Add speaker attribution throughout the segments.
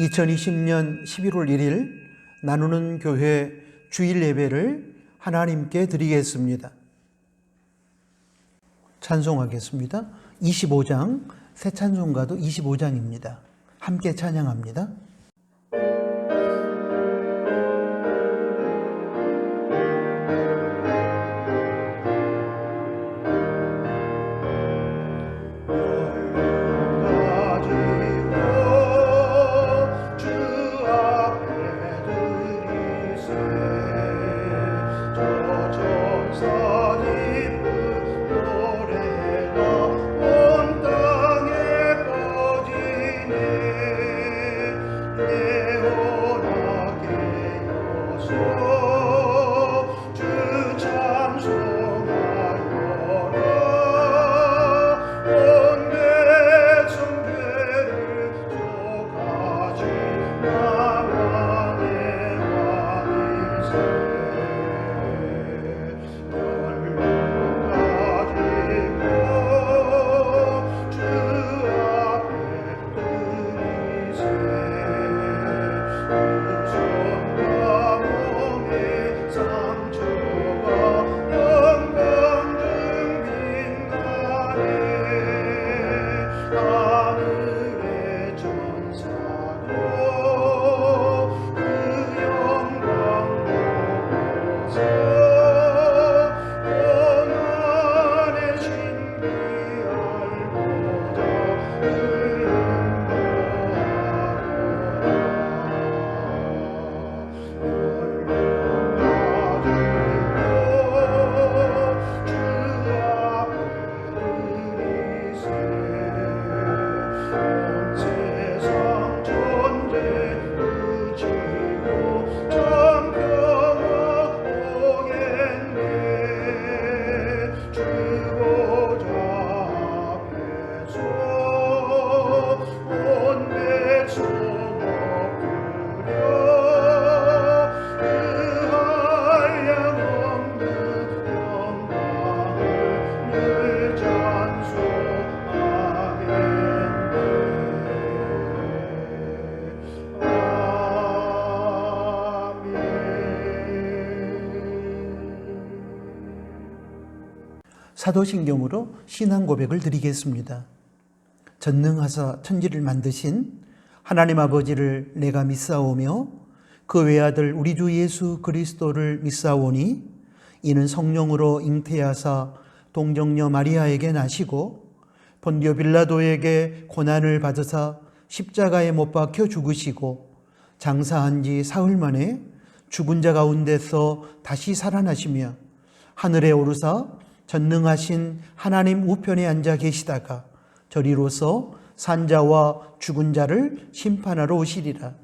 Speaker 1: 2020년 11월 1일 나누는 교회 주일 예배를 하나님께 드리겠습니다. 찬송하겠습니다. 25장, 새 찬송가도 25장입니다. 함께 찬양합니다. 사도신경으로 신앙 고백을 드리겠습니다. 전능하사 천지를 만드신 하나님 아버지를 내가 믿사오며 그 외아들 우리 주 예수 그리스도를 믿사오니 이는 성령으로 잉태하사 동정녀 마리아에게 나시고 본디오 빌라도에게 고난을 받으사 십자가에 못 박혀 죽으시고 장사한 지 사흘 만에 죽은 자 가운데서 다시 살아나시며 하늘에 오르사 전능하신 하나님 우편에 앉아 계시다가 저리로서 산자와 죽은 자를 심판하러 오시리라.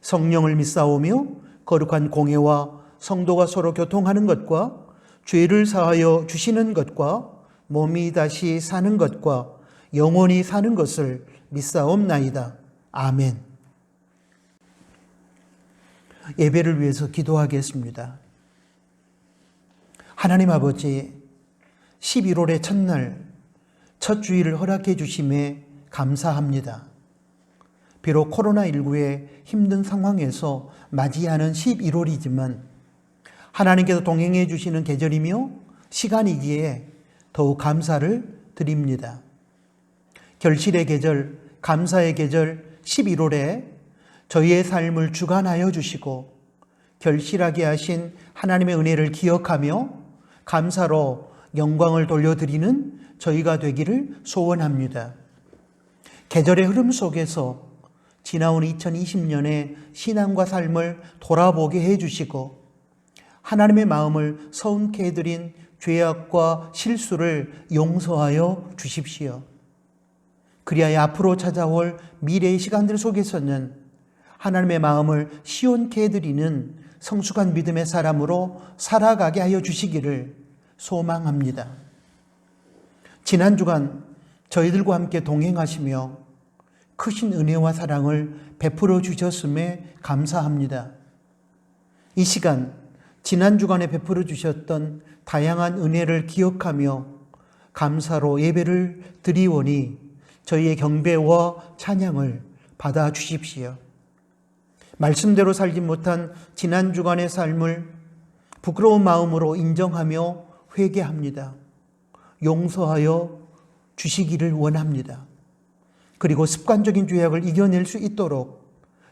Speaker 1: 성령을 믿사오며 거룩한 공회와 성도가 서로 교통하는 것과 죄를 사하여 주시는 것과 몸이 다시 사는 것과 영원히 사는 것을 믿사옵나이다. 아멘. 예배를 위해서 기도하겠습니다. 하나님 아버지, 11월의 첫날 첫 주일을 허락해 주심에 감사합니다. 비록 코로나19의 힘든 상황에서 맞이하는 11월이지만 하나님께서 동행해 주시는 계절이며 시간이기에 더욱 감사를 드립니다. 결실의 계절, 감사의 계절 11월에 저희의 삶을 주관하여 주시고 결실하게 하신 하나님의 은혜를 기억하며 감사로 영광을 돌려드리는 저희가 되기를 소원합니다. 계절의 흐름 속에서 지나온 2020년의 신앙과 삶을 돌아보게 해주시고 하나님의 마음을 서운케 해드린 죄악과 실수를 용서하여 주십시오. 그리하여 앞으로 찾아올 미래의 시간들 속에서는 하나님의 마음을 시원케 해드리는 성숙한 믿음의 사람으로 살아가게 하여 주시기를 소망합니다. 지난 주간 저희들과 함께 동행하시며 크신 은혜와 사랑을 베풀어 주셨음에 감사합니다. 이 시간 지난 주간에 베풀어 주셨던 다양한 은혜를 기억하며 감사로 예배를 드리오니 저희의 경배와 찬양을 받아 주십시오. 말씀대로 살지 못한 지난 주간의 삶을 부끄러운 마음으로 인정하며 회개합니다. 용서하여 주시기를 원합니다. 그리고 습관적인 죄악을 이겨낼 수 있도록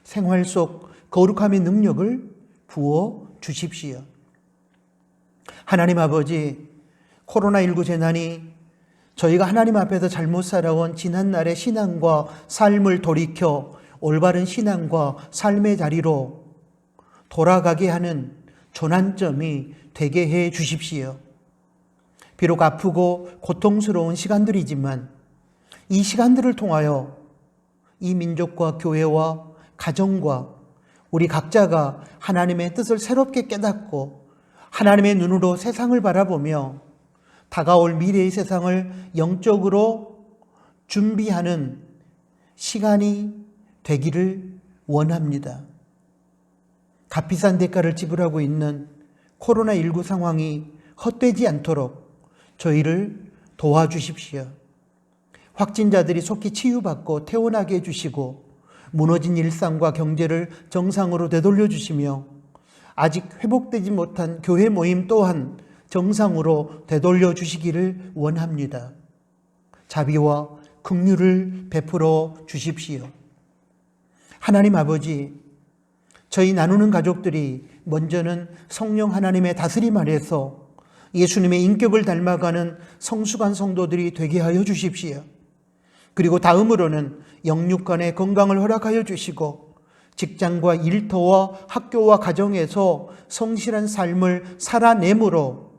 Speaker 1: 생활 속 거룩함의 능력을 부어 주십시오. 하나님 아버지, 코로나19 재난이 저희가 하나님 앞에서 잘못 살아온 지난날의 신앙과 삶을 돌이켜 올바른 신앙과 삶의 자리로 돌아가게 하는 전환점이 되게 해 주십시오. 비록 아프고 고통스러운 시간들이지만 이 시간들을 통하여 이 민족과 교회와 가정과 우리 각자가 하나님의 뜻을 새롭게 깨닫고 하나님의 눈으로 세상을 바라보며 다가올 미래의 세상을 영적으로 준비하는 시간이 되기를 원합니다. 값비싼 대가를 지불하고 있는 코로나19 상황이 헛되지 않도록 저희를 도와주십시오. 확진자들이 속히 치유받고 퇴원하게 해주시고 무너진 일상과 경제를 정상으로 되돌려 주시며 아직 회복되지 못한 교회 모임 또한 정상으로 되돌려 주시기를 원합니다. 자비와 긍휼을 베풀어 주십시오. 하나님 아버지, 저희 나누는 가족들이 먼저는 성령 하나님의 다스림 아래서 예수님의 인격을 닮아가는 성숙한 성도들이 되게 하여 주십시오. 그리고 다음으로는 영육 간의 건강을 허락하여 주시고 직장과 일터와 학교와 가정에서 성실한 삶을 살아내므로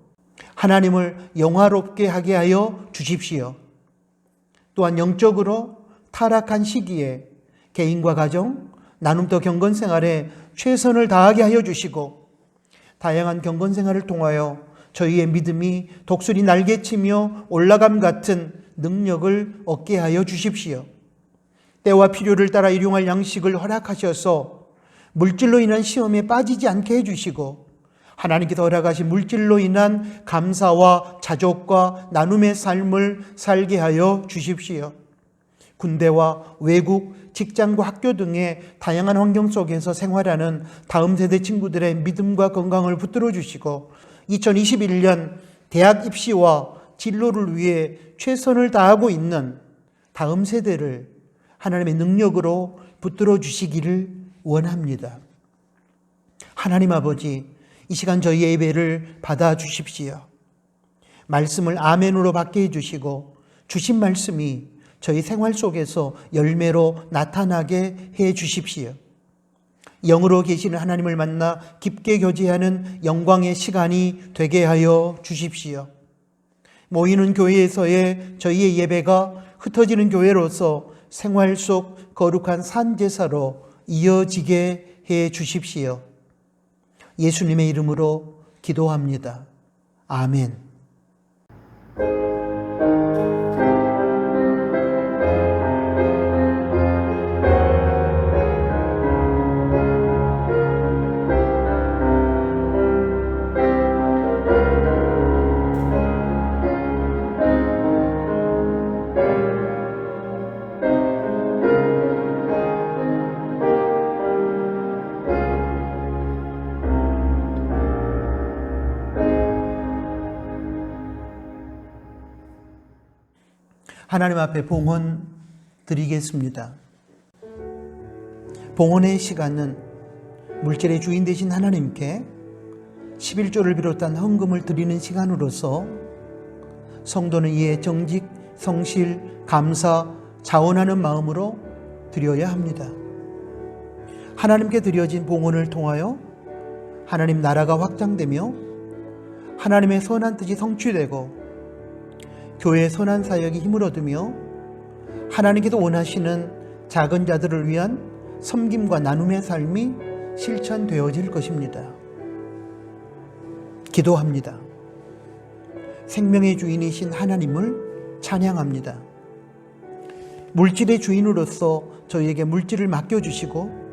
Speaker 1: 하나님을 영화롭게 하게 하여 주십시오. 또한 영적으로 타락한 시기에 개인과 가정, 나눔터 경건 생활에 최선을 다하게 하여 주시고 다양한 경건 생활을 통하여 저희의 믿음이 독수리 날개치며 올라감 같은 능력을 얻게 하여 주십시오. 때와 필요를 따라 일용할 양식을 허락하셔서 물질로 인한 시험에 빠지지 않게 해주시고 하나님께서 허락하신 물질로 인한 감사와 자족과 나눔의 삶을 살게 하여 주십시오. 군대와 외국, 직장과 학교 등의 다양한 환경 속에서 생활하는 다음 세대 친구들의 믿음과 건강을 붙들어 주시고 2021년 대학 입시와 진로를 위해 최선을 다하고 있는 다음 세대를 하나님의 능력으로 붙들어 주시기를 원합니다. 하나님 아버지, 이 시간 저희의 예배를 받아 주십시오. 말씀을 아멘으로 받게 해주시고 주신 말씀이 저희 생활 속에서 열매로 나타나게 해 주십시오. 영으로 계시는 하나님을 만나 깊게 교제하는 영광의 시간이 되게 하여 주십시오. 모이는 교회에서의 저희의 예배가 흩어지는 교회로서 생활 속 거룩한 산제사로 이어지게 해 주십시오. 예수님의 이름으로 기도합니다. 아멘. 하나님 앞에 봉헌 드리겠습니다. 봉헌의 시간은 물질의 주인 되신 하나님께 11조를 비롯한 헌금을 드리는 시간으로서 성도는 이에 정직, 성실, 감사, 자원하는 마음으로 드려야 합니다. 하나님께 드려진 봉헌을 통하여 하나님 나라가 확장되며 하나님의 선한 뜻이 성취되고 교회의 선한 사역이 힘을 얻으며 하나님께서 원하시는 작은 자들을 위한 섬김과 나눔의 삶이 실천되어질 것입니다. 기도합니다. 생명의 주인이신 하나님을 찬양합니다. 물질의 주인으로서 저희에게 물질을 맡겨주시고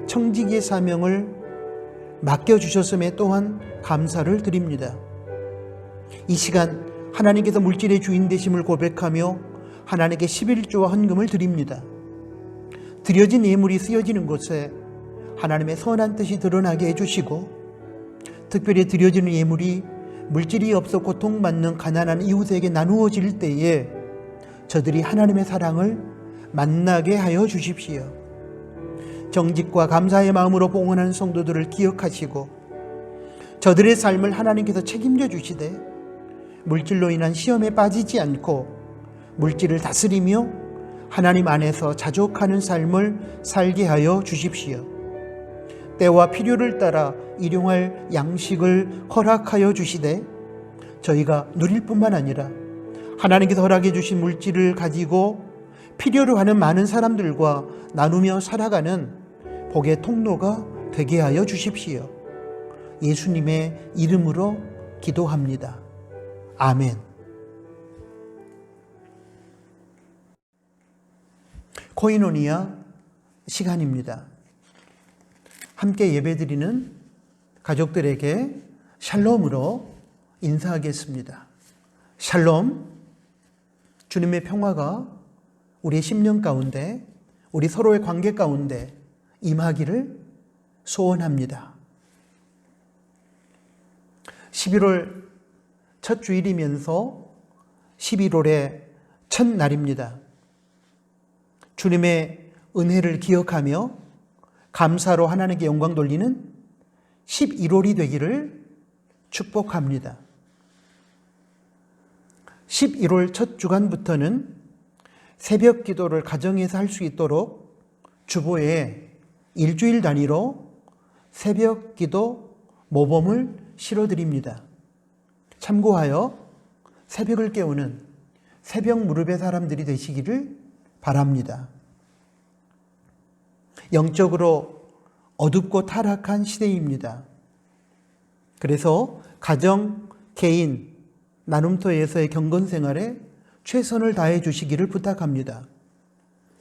Speaker 1: 청지기의 사명을 맡겨주셨음에 또한 감사를 드립니다. 이 시간 하나님께서 물질의 주인 되심을 고백하며 하나님께 11조와 헌금을 드립니다. 드려진 예물이 쓰여지는 곳에 하나님의 선한 뜻이 드러나게 해주시고, 특별히 드려지는 예물이 물질이 없어 고통받는 가난한 이웃에게 나누어질 때에 저들이 하나님의 사랑을 만나게 하여 주십시오. 정직과 감사의 마음으로 봉헌하는 성도들을 기억하시고 저들의 삶을 하나님께서 책임져 주시되 물질로 인한 시험에 빠지지 않고 물질을 다스리며 하나님 안에서 자족하는 삶을 살게 하여 주십시오. 때와 필요를 따라 일용할 양식을 허락하여 주시되 저희가 누릴 뿐만 아니라 하나님께서 허락해 주신 물질을 가지고 필요로 하는 많은 사람들과 나누며 살아가는 복의 통로가 되게 하여 주십시오. 예수님의 이름으로 기도합니다. 아멘. 코이노니아 시간입니다. 함께 예배드리는 가족들에게 샬롬으로 인사하겠습니다. 샬롬, 주님의 평화가 우리의 심령 가운데, 우리 서로의 관계 가운데 임하기를 소원합니다. 11월 첫 주일이면서 11월의 첫 날입니다. 주님의 은혜를 기억하며 감사로 하나님께 영광 돌리는 11월이 되기를 축복합니다. 11월 첫 주간부터는 새벽 기도를 가정에서 할 수 있도록 주보에 일주일 단위로 새벽 기도 모범을 실어드립니다. 참고하여 새벽을 깨우는 새벽 무릎의 사람들이 되시기를 바랍니다. 영적으로 어둡고 타락한 시대입니다. 그래서 가정, 개인, 나눔터에서의 경건 생활에 최선을 다해 주시기를 부탁합니다.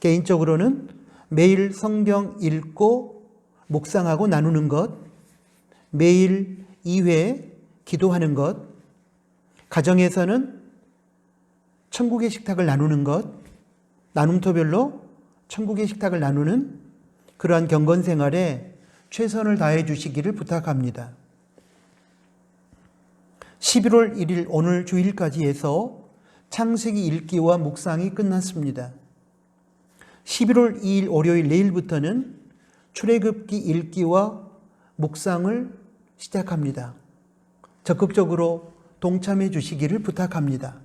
Speaker 1: 개인적으로는 매일 성경 읽고 묵상하고 나누는 것, 매일 2회 기도하는 것, 가정에서는 천국의 식탁을 나누는 것, 나눔터별로 천국의 식탁을 나누는 그러한 경건 생활에 최선을 다해 주시기를 부탁합니다. 11월 1일 오늘 주일까지 해서 창세기 읽기와 묵상이 끝났습니다. 11월 2일 월요일 내일부터는 출애굽기 읽기와 묵상을 시작합니다. 적극적으로 동참해 주시기를 부탁합니다.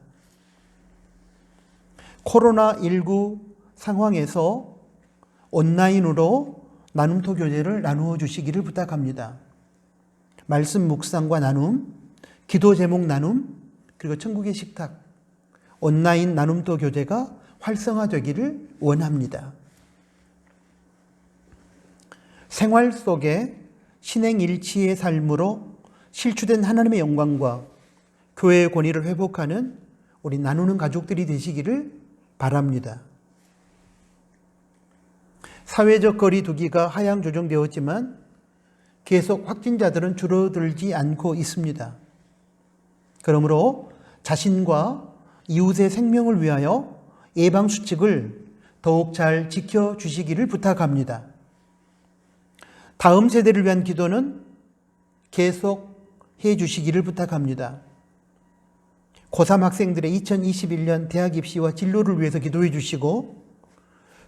Speaker 1: 코로나19 상황에서 온라인으로 나눔토 교제를 나누어 주시기를 부탁합니다. 말씀 묵상과 나눔, 기도 제목 나눔, 그리고 천국의 식탁, 온라인 나눔토 교제가 활성화되기를 원합니다. 생활 속에 신행일치의 삶으로 실추된 하나님의 영광과 교회의 권위를 회복하는 우리 나누는 가족들이 되시기를 바랍니다. 사회적 거리 두기가 하향 조정되었지만 계속 확진자들은 줄어들지 않고 있습니다. 그러므로 자신과 이웃의 생명을 위하여 예방수칙을 더욱 잘 지켜주시기를 부탁합니다. 다음 세대를 위한 기도는 계속 해주시기를 부탁합니다. 고3 학생들의 2021년 대학 입시와 진로를 위해서 기도해 주시고,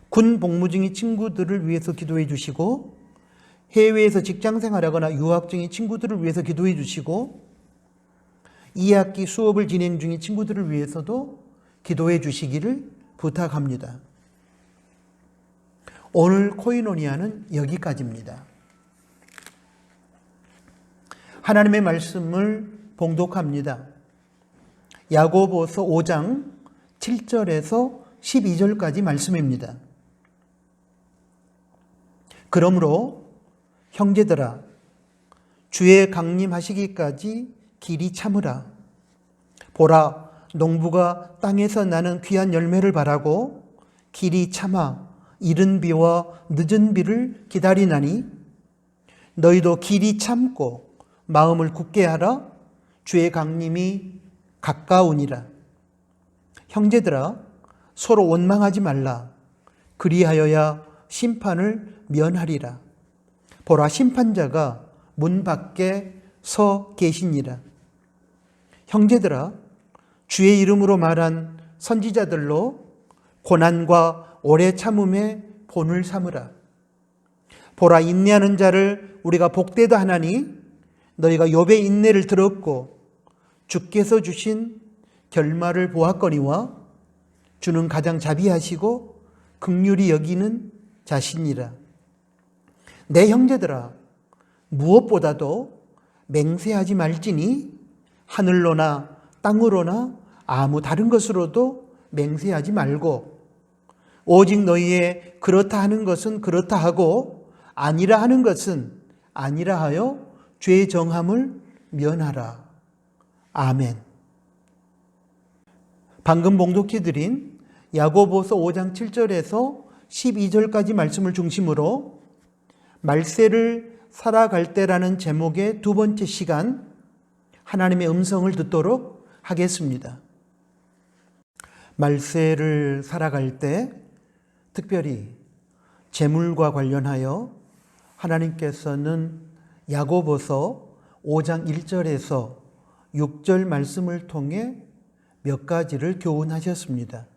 Speaker 1: 군 복무 중인 친구들을 위해서 기도해 주시고, 해외에서 직장 생활하거나 유학 중인 친구들을 위해서 기도해 주시고, 2학기 수업을 진행 중인 친구들을 위해서도 기도해 주시기를 부탁합니다. 오늘 코이노니아는 여기까지입니다. 하나님의 말씀을 봉독합니다. 야고보서 5장 7절에서 12절까지 말씀입니다. 그러므로 형제들아, 주의 강림하시기까지 길이 참으라. 보라, 농부가 땅에서 나는 귀한 열매를 바라고 길이 참아 이른 비와 늦은 비를 기다리나니 너희도 길이 참고 마음을 굳게 하라. 주의 강림이 가까우니라. 형제들아, 서로 원망하지 말라. 그리하여야 심판을 면하리라. 보라 심판자가 문 밖에 서 계시니라. 형제들아, 주의 이름으로 말한 선지자들로 고난과 오래 참음의 본을 삼으라. 보라, 인내하는 자를 우리가 복되다 하나니 너희가 욥의 인내를 들었고 주께서 주신 결말을 보았거니와 주는 가장 자비하시고 긍휼히 여기는 자신이라. 내 형제들아, 무엇보다도 맹세하지 말지니 하늘로나 땅으로나 아무 다른 것으로도 맹세하지 말고 오직 너희의 그렇다 하는 것은 그렇다 하고 아니라 하는 것은 아니라 하여 죄의 정함을 면하라. 아멘. 방금 봉독해 드린 야고보서 5장 7절에서 12절까지 말씀을 중심으로 말세를 살아갈 때라는 제목의 두 번째 시간, 하나님의 음성을 듣도록 하겠습니다. 말세를 살아갈 때 특별히 재물과 관련하여 하나님께서는 야고보서 5장 1절에서 6절 말씀을 통해 몇 가지를 교훈하셨습니다.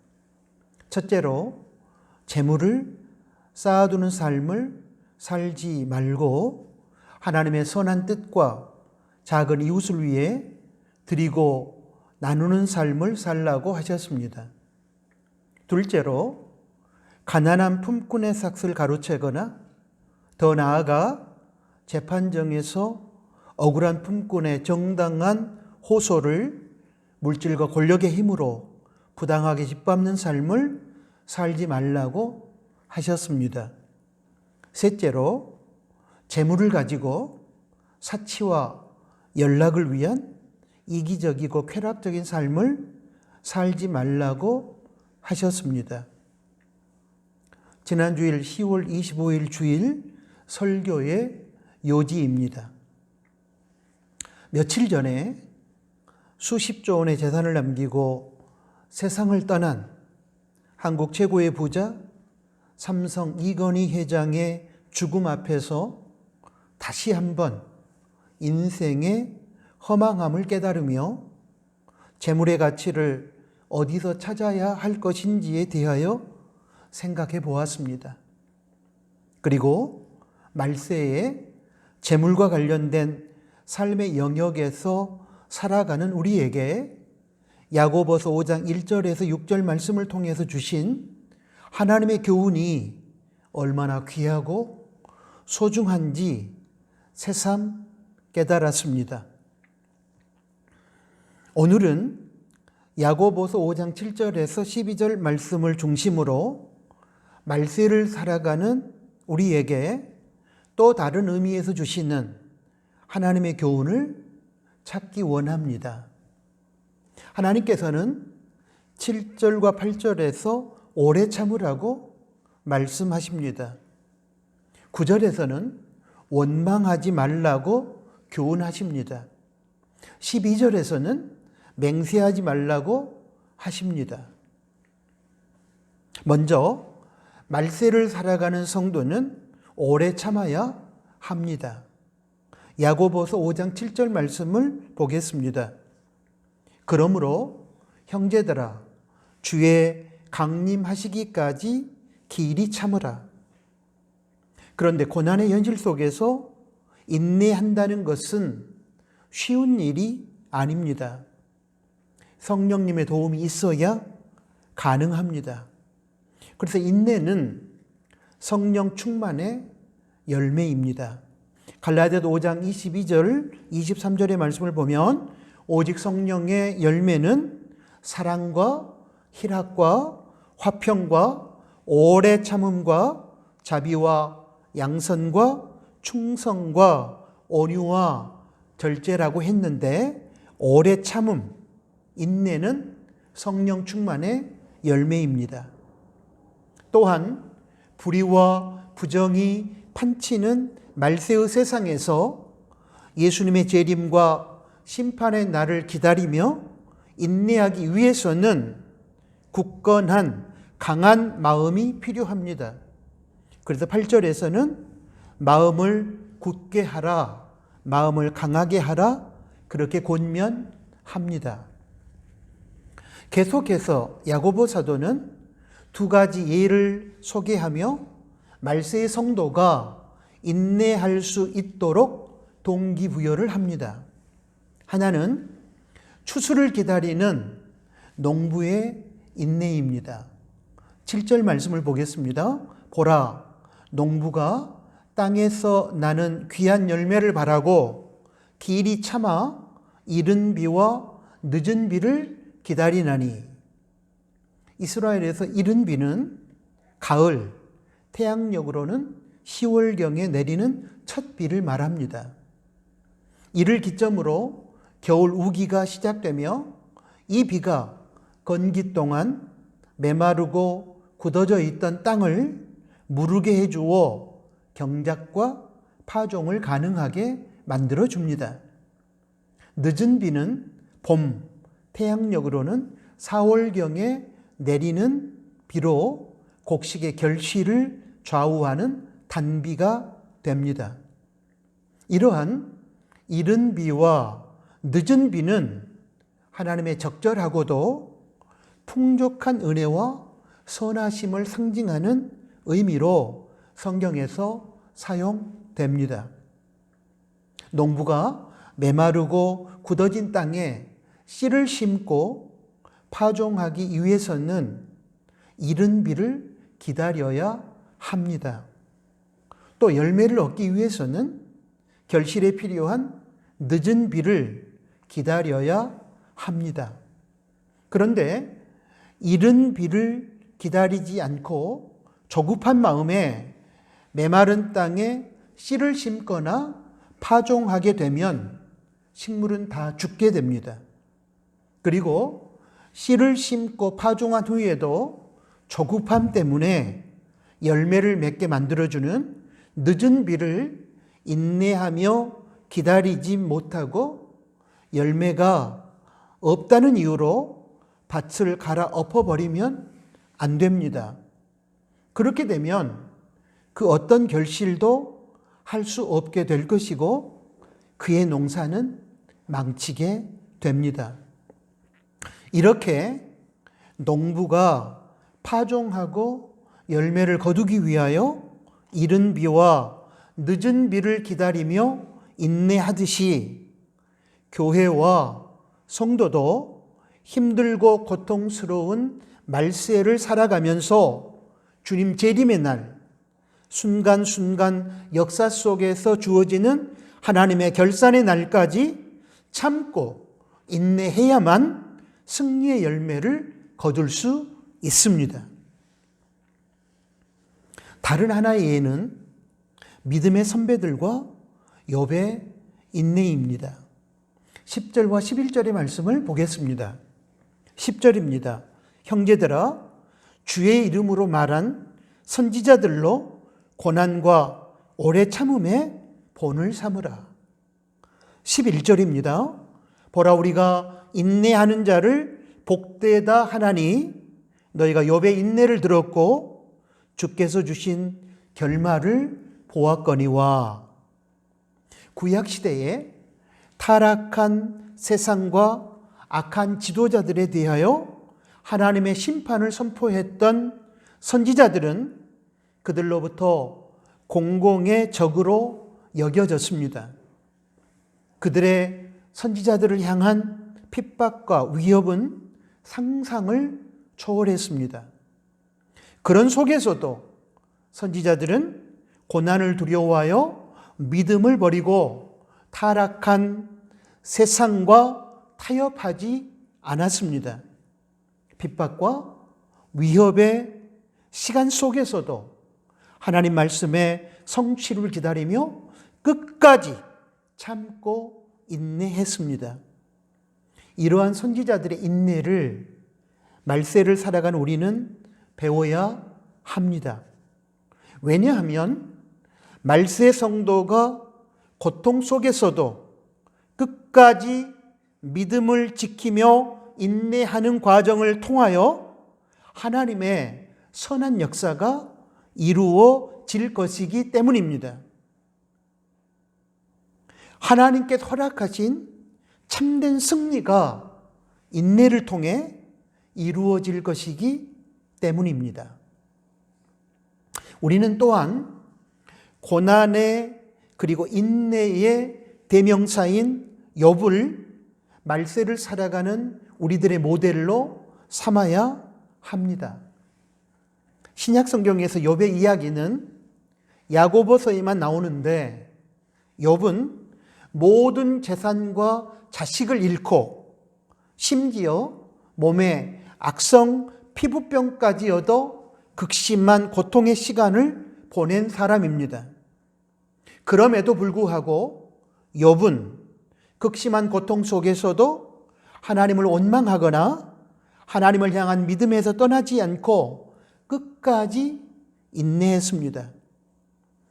Speaker 1: 첫째로 재물을 쌓아두는 삶을 살지 말고 하나님의 선한 뜻과 작은 이웃을 위해 드리고 나누는 삶을 살라고 하셨습니다. 둘째로 가난한 품꾼의 삭슬 가로채거나 더 나아가 재판정에서 억울한 품꾼의 정당한 호소를 물질과 권력의 힘으로 부당하게 짓밟는 삶을 살지 말라고 하셨습니다. 셋째로 재물을 가지고 사치와 연락을 위한 이기적이고 쾌락적인 삶을 살지 말라고 하셨습니다. 지난주일 10월 25일 주일 설교의 요지입니다. 며칠 전에 수십조 원의 재산을 남기고 세상을 떠난 한국 최고의 부자 삼성 이건희 회장의 죽음 앞에서 다시 한번 인생의 허망함을 깨달으며 재물의 가치를 어디서 찾아야 할 것인지에 대하여 생각해 보았습니다. 그리고 말세에 재물과 관련된 삶의 영역에서 살아가는 우리에게 야고보서 5장 1절에서 6절 말씀을 통해서 주신 하나님의 교훈이 얼마나 귀하고 소중한지 새삼 깨달았습니다. 오늘은 야고보서 5장 7절에서 12절 말씀을 중심으로 말세를 살아가는 우리에게 또 다른 의미에서 주시는 하나님의 교훈을 찾기 원합니다. 하나님께서는 7절과 8절에서 오래 참으라고 말씀하십니다. 9절에서는 원망하지 말라고 교훈하십니다. 12절에서는 맹세하지 말라고 하십니다. 먼저 말세를 살아가는 성도는 오래 참아야 합니다. 야고보서 5장 7절 말씀을 보겠습니다. 그러므로 형제들아 주의 강림하시기까지 길이 참으라. 그런데 고난의 현실 속에서 인내한다는 것은 쉬운 일이 아닙니다. 성령님의 도움이 있어야 가능합니다. 그래서 인내는 성령 충만의 열매입니다. 갈라디아서 5장 22절, 23절의 말씀을 보면 오직 성령의 열매는 사랑과 희락과 화평과 오래 참음과 자비와 양선과 충성과 온유와 절제라고 했는데 오래 참음, 인내는 성령 충만의 열매입니다. 또한 불의와 부정이 판치는 말세의 세상에서 예수님의 재림과 심판의 날을 기다리며 인내하기 위해서는 굳건한 강한 마음이 필요합니다. 그래서 8절에서는 마음을 굳게 하라, 마음을 강하게 하라, 그렇게 권면합니다. 계속해서 야고보 사도는 두 가지 예를 소개하며 말세의 성도가 인내할 수 있도록 동기부여를 합니다. 하나는 추수를 기다리는 농부의 인내입니다. 7절 말씀을 보겠습니다. 보라, 농부가 땅에서 나는 귀한 열매를 바라고 길이 참아 이른 비와 늦은 비를 기다리나니. 이스라엘에서 이른 비는 가을, 태양력으로는 10월경에 내리는 첫 비를 말합니다. 이를 기점으로 겨울 우기가 시작되며 이 비가 건기 동안 메마르고 굳어져 있던 땅을 무르게 해주어 경작과 파종을 가능하게 만들어줍니다. 늦은 비는 봄, 태양력으로는 4월경에 내리는 비로 곡식의 결실을 좌우하는 단비가 됩니다. 이러한 이른 비와 늦은 비는 하나님의 적절하고도 풍족한 은혜와 선하심을 상징하는 의미로 성경에서 사용됩니다. 농부가 메마르고 굳어진 땅에 씨를 심고 파종하기 위해서는 이른 비를 기다려야 합니다. 또 열매를 얻기 위해서는 결실에 필요한 늦은 비를 기다려야 합니다. 그런데 이른 비를 기다리지 않고 조급한 마음에 메마른 땅에 씨를 심거나 파종하게 되면 식물은 다 죽게 됩니다. 그리고 씨를 심고 파종한 후에도 조급함 때문에 열매를 맺게 만들어주는 늦은 비를 인내하며 기다리지 못하고 열매가 없다는 이유로 밭을 갈아 엎어버리면 안 됩니다. 그렇게 되면 그 어떤 결실도 할 수 없게 될 것이고 그의 농사는 망치게 됩니다. 이렇게 농부가 파종하고 열매를 거두기 위하여 이른 비와 늦은 비를 기다리며 인내하듯이 교회와 성도도 힘들고 고통스러운 말세를 살아가면서 주님 재림의 날, 순간순간 역사 속에서 주어지는 하나님의 결산의 날까지 참고 인내해야만 승리의 열매를 거둘 수 있습니다. 다른 하나의 예는 믿음의 선배들과 욥의 인내입니다. 10절과 11절의 말씀을 보겠습니다. 10절입니다. 형제들아, 주의 이름으로 말한 선지자들로 고난과 오래 참음에 본을 삼으라. 11절입니다. 보라, 우리가 인내하는 자를 복되다 하나니 너희가 욥의 인내를 들었고 주께서 주신 결말을 보았거니와. 구약시대에 타락한 세상과 악한 지도자들에 대하여 하나님의 심판을 선포했던 선지자들은 그들로부터 공공의 적으로 여겨졌습니다. 그들의 선지자들을 향한 핍박과 위협은 상상을 초월했습니다. 그런 속에서도 선지자들은 고난을 두려워하여 믿음을 버리고 타락한 세상과 타협하지 않았습니다. 핍박과 위협의 시간 속에서도 하나님 말씀의 성취를 기다리며 끝까지 참고 인내했습니다. 이러한 선지자들의 인내를 말세를 살아간 우리는 배워야 합니다. 왜냐하면 말세 성도가 고통 속에서도 끝까지 믿음을 지키며 인내하는 과정을 통하여 하나님의 선한 역사가 이루어질 것이기 때문입니다. 하나님께서 허락하신 참된 승리가 인내를 통해 이루어질 것이기 때문입니다. 우리는 또한 고난의 그리고 인내의 대명사인 욥을 말세를 살아가는 우리들의 모델로 삼아야 합니다. 신약 성경에서 욥의 이야기는 야고보서에만 나오는데 욥은 모든 재산과 자식을 잃고 심지어 몸에 악성 피부병까지 얻어 극심한 고통의 시간을 보낸 사람입니다. 그럼에도 불구하고 욥은 극심한 고통 속에서도 하나님을 원망하거나 하나님을 향한 믿음에서 떠나지 않고 끝까지 인내했습니다.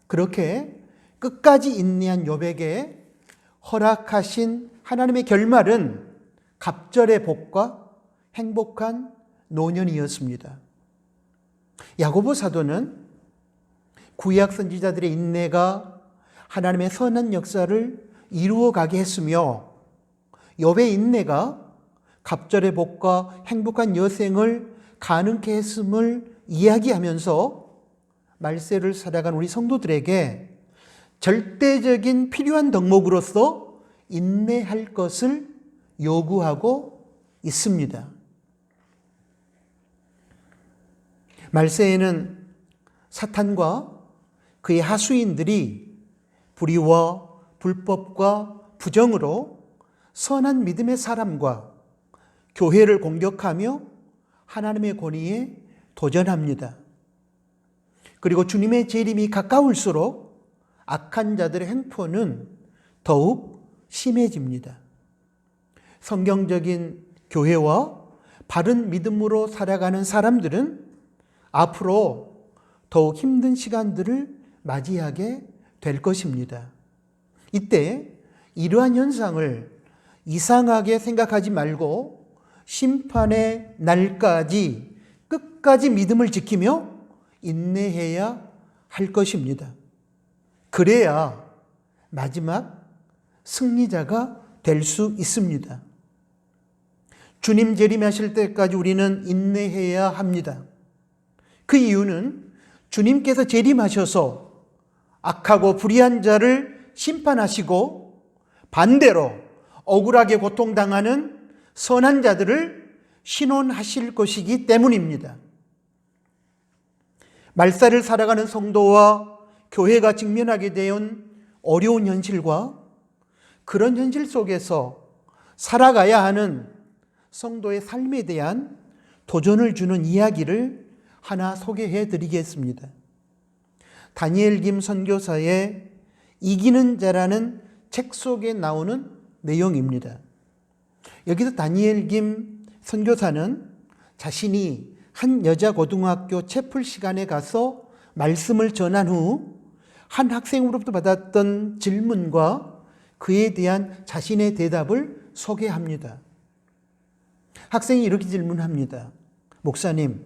Speaker 1: 그렇게 끝까지 인내한 욥에게 허락하신 하나님의 결말은 갑절의 복과 행복한 노년이었습니다. 야고보 사도는 구약 선지자들의 인내가 하나님의 선한 역사를 이루어가게 했으며 욥의 인내가 갑절의 복과 행복한 여생을 가능케 했음을 이야기하면서 말세를 살아간 우리 성도들에게 절대적인 필요한 덕목으로서 인내할 것을 요구하고 있습니다. 말세에는 사탄과 그의 하수인들이 불의와 불법과 부정으로 선한 믿음의 사람과 교회를 공격하며 하나님의 권위에 도전합니다. 그리고 주님의 재림이 가까울수록 악한 자들의 횡포는 더욱 심해집니다. 성경적인 교회와 바른 믿음으로 살아가는 사람들은 앞으로 더욱 힘든 시간들을 맞이하게 될 것입니다. 이때 이러한 현상을 이상하게 생각하지 말고 심판의 날까지 끝까지 믿음을 지키며 인내해야 할 것입니다. 그래야 마지막 승리자가 될 수 있습니다. 주님 재림하실 때까지 우리는 인내해야 합니다. 그 이유는 주님께서 재림하셔서 악하고 불의한 자를 심판하시고 반대로 억울하게 고통당하는 선한 자들을 신원하실 것이기 때문입니다. 말세를 살아가는 성도와 교회가 직면하게 된 어려운 현실과 그런 현실 속에서 살아가야 하는 성도의 삶에 대한 도전을 주는 이야기를 하나 소개해 드리겠습니다. 다니엘 김 선교사의 이기는 자라는 책 속에 나오는 내용입니다. 여기서 다니엘 김 선교사는 자신이 한 여자 고등학교 채플 시간에 가서 말씀을 전한 후 한 학생으로부터 받았던 질문과 그에 대한 자신의 대답을 소개합니다. 학생이 이렇게 질문합니다. 목사님,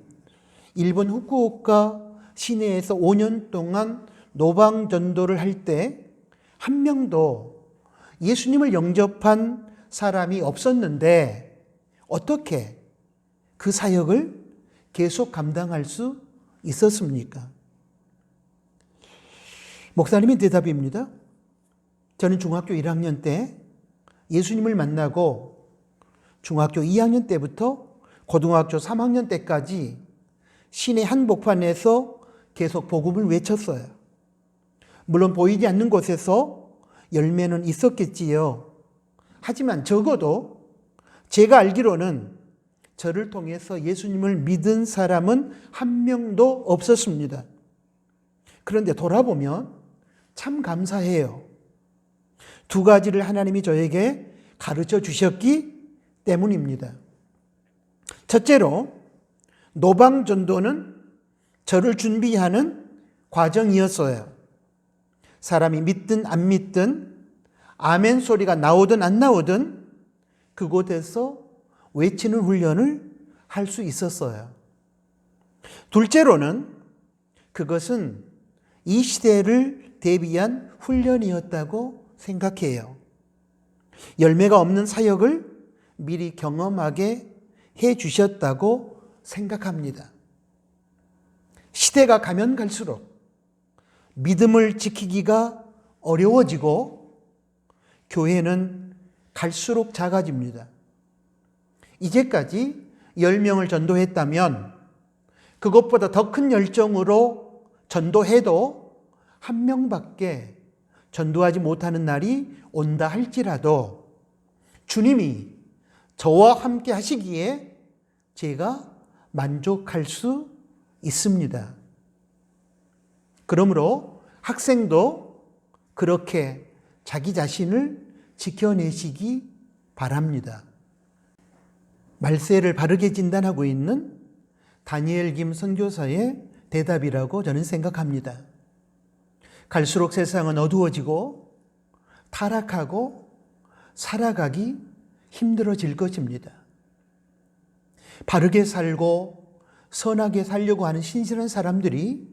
Speaker 1: 일본 후쿠오카 시내에서 5년 동안 노방 전도를 할 때 한 명도 예수님을 영접한 사람이 없었는데 어떻게 그 사역을 계속 감당할 수 있었습니까? 목사님의 대답입니다. 저는 중학교 1학년 때 예수님을 만나고 중학교 2학년 때부터 고등학교 3학년 때까지 시내 한복판에서 계속 복음을 외쳤어요. 물론 보이지 않는 곳에서 열매는 있었겠지요. 하지만 적어도 제가 알기로는 저를 통해서 예수님을 믿은 사람은 한 명도 없었습니다. 그런데 돌아보면 참 감사해요. 두 가지를 하나님이 저에게 가르쳐 주셨기 때문입니다. 첫째로 노방 전도는 저를 준비하는 과정이었어요. 사람이 믿든 안 믿든 아멘 소리가 나오든 안 나오든 그곳에서 외치는 훈련을 할 수 있었어요. 둘째로는 그것은 이 시대를 대비한 훈련이었다고 생각해요. 열매가 없는 사역을 미리 경험하게 해 주셨다고 생각합니다. 시대가 가면 갈수록 믿음을 지키기가 어려워지고 교회는 갈수록 작아집니다. 이제까지 10명을 전도했다면 그것보다 더 큰 열정으로 전도해도 1명밖에 전도하지 못하는 날이 온다 할지라도 주님이 저와 함께 하시기에 제가 만족할 수 있습니다. 그러므로 학생도 그렇게 자기 자신을 지켜내시기 바랍니다. 말세를 바르게 진단하고 있는 다니엘 김 선교사의 대답이라고 저는 생각합니다. 갈수록 세상은 어두워지고 타락하고 살아가기 힘들어질 것입니다. 바르게 살고 선하게 살려고 하는 신실한 사람들이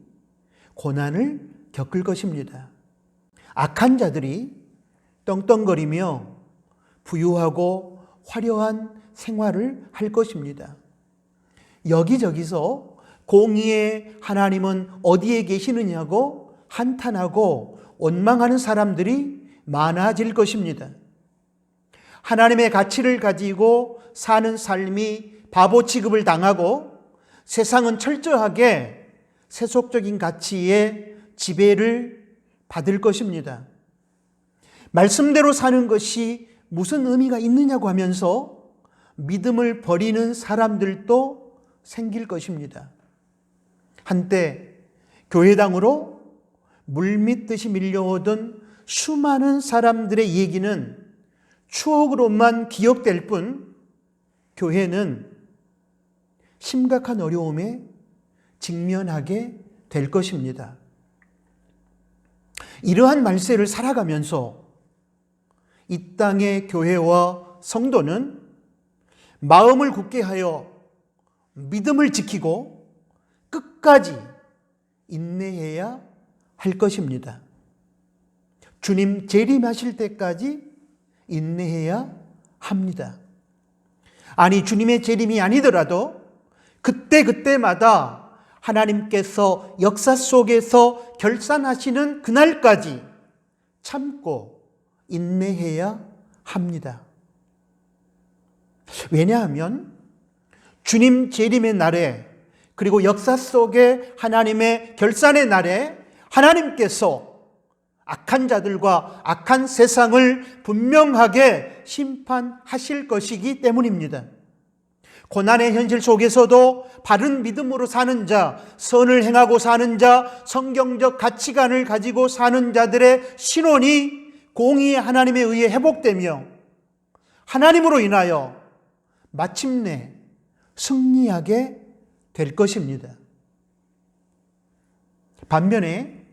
Speaker 1: 고난을 겪을 것입니다. 악한 자들이 떵떵거리며 부유하고 화려한 생활을 할 것입니다. 여기저기서 공의의 하나님은 어디에 계시느냐고 한탄하고 원망하는 사람들이 많아질 것입니다. 하나님의 가치를 가지고 사는 삶이 바보 취급을 당하고 세상은 철저하게 세속적인 가치의 지배를 받을 것입니다. 말씀대로 사는 것이 무슨 의미가 있느냐고 하면서 믿음을 버리는 사람들도 생길 것입니다. 한때 교회당으로 물밀듯이 밀려오던 수많은 사람들의 얘기는 추억으로만 기억될 뿐 교회는 심각한 어려움에 직면하게 될 것입니다. 이러한 말세를 살아가면서 이 땅의 교회와 성도는 마음을 굳게 하여 믿음을 지키고 끝까지 인내해야 할 것입니다. 주님 재림하실 때까지 인내해야 합니다. 아니, 주님의 재림이 아니더라도 그때마다 하나님께서 역사 속에서 결산하시는 그날까지 참고 인내해야 합니다. 왜냐하면 주님 재림의 날에 그리고 역사 속의 하나님의 결산의 날에 하나님께서 악한 자들과 악한 세상을 분명하게 심판하실 것이기 때문입니다. 고난의 현실 속에서도 바른 믿음으로 사는 자, 선을 행하고 사는 자, 성경적 가치관을 가지고 사는 자들의 신원이 공의의 하나님에 의해 회복되며 하나님으로 인하여 마침내 승리하게 될 것입니다. 반면에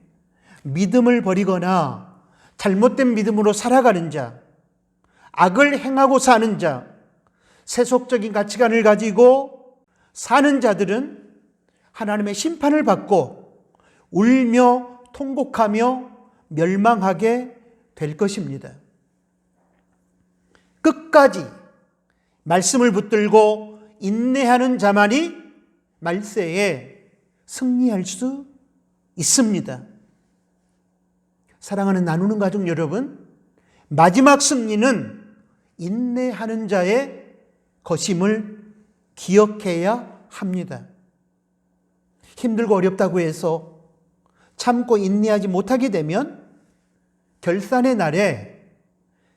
Speaker 1: 믿음을 버리거나 잘못된 믿음으로 살아가는 자, 악을 행하고 사는 자, 세속적인 가치관을 가지고 사는 자들은 하나님의 심판을 받고 울며 통곡하며 멸망하게 될 것입니다. 끝까지 말씀을 붙들고 인내하는 자만이 말세에 승리할 수 있습니다. 사랑하는 나누는 가족 여러분, 마지막 승리는 인내하는 자의 것임을 기억해야 합니다. 힘들고 어렵다고 해서 참고 인내하지 못하게 되면 결산의 날에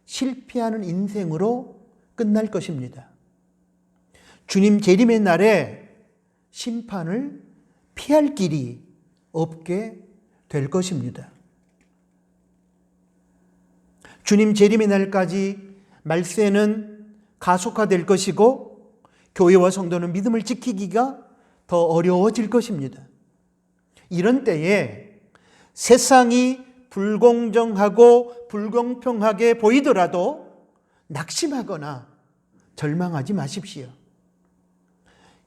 Speaker 1: 실패하는 인생으로 끝날 것입니다. 주님 재림의 날에 심판을 피할 길이 없게 될 것입니다. 주님 재림의 날까지 말세는 가속화될 것이고 교회와 성도는 믿음을 지키기가 더 어려워질 것입니다. 이런 때에 세상이 불공정하고 불공평하게 보이더라도 낙심하거나 절망하지 마십시오.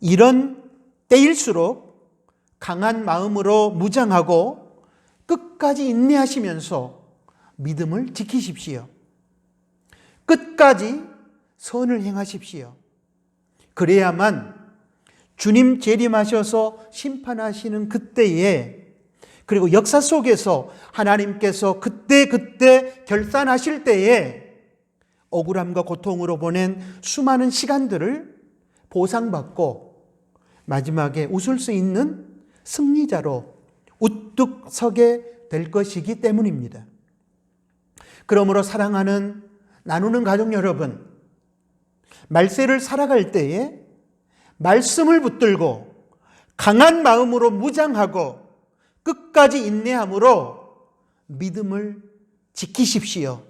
Speaker 1: 이런 때일수록 강한 마음으로 무장하고 끝까지 인내하시면서 믿음을 지키십시오. 끝까지 선을 행하십시오. 그래야만 주님 재림하셔서 심판하시는 그때에, 그리고 역사 속에서 하나님께서 그때 결산하실 때에 억울함과 고통으로 보낸 수많은 시간들을 보상받고 마지막에 웃을 수 있는 승리자로 우뚝 서게 될 것이기 때문입니다. 그러므로 사랑하는 나누는 가족 여러분, 말세를 살아갈 때에 말씀을 붙들고 강한 마음으로 무장하고 끝까지 인내함으로 믿음을 지키십시오.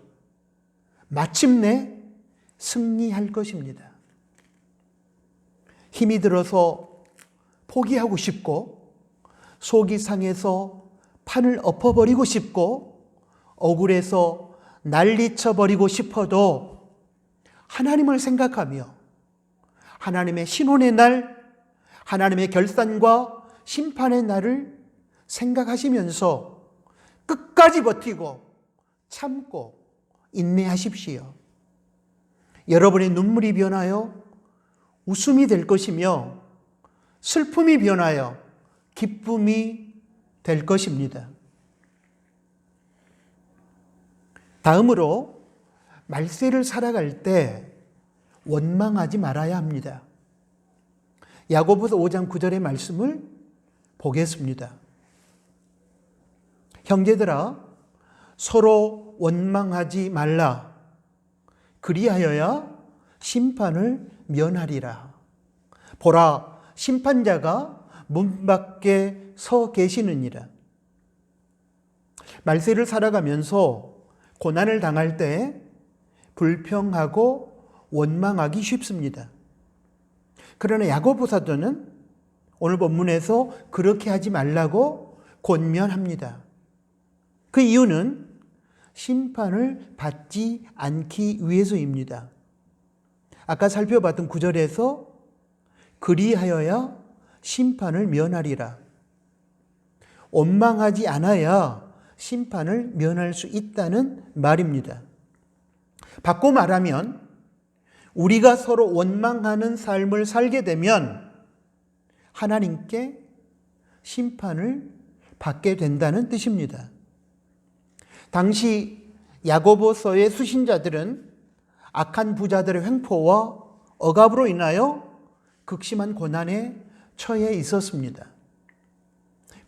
Speaker 1: 마침내 승리할 것입니다. 힘이 들어서 포기하고 싶고, 속이 상해서 판을 엎어버리고 싶고, 억울해서 난리쳐버리고 싶어도 하나님을 생각하며 하나님의 신혼의 날, 하나님의 결산과 심판의 날을 생각하시면서 끝까지 버티고 참고 인내하십시오. 여러분의 눈물이 변하여 웃음이 될 것이며 슬픔이 변하여 기쁨이 될 것입니다. 다음으로 말세를 살아갈 때 원망하지 말아야 합니다. 야고보서 5장 9절의 말씀을 보겠습니다. 형제들아, 서로 원망하지 말라. 그리하여야 심판을 면하리라. 보라, 심판자가 문 밖에 서 계시느니라. 말세를 살아가면서 고난을 당할 때 불평하고 원망하기 쉽습니다. 그러나 야고보 사도는 오늘 본문에서 그렇게 하지 말라고 권면합니다. 그 이유는 심판을 받지 않기 위해서입니다. 아까 살펴봤던 9절에서 그리하여야 심판을 면하리라. 원망하지 않아야 심판을 면할 수 있다는 말입니다. 바꿔 말하면 우리가 서로 원망하는 삶을 살게 되면 하나님께 심판을 받게 된다는 뜻입니다. 당시 야고보서의 수신자들은 악한 부자들의 횡포와 억압으로 인하여 극심한 고난에 처해 있었습니다.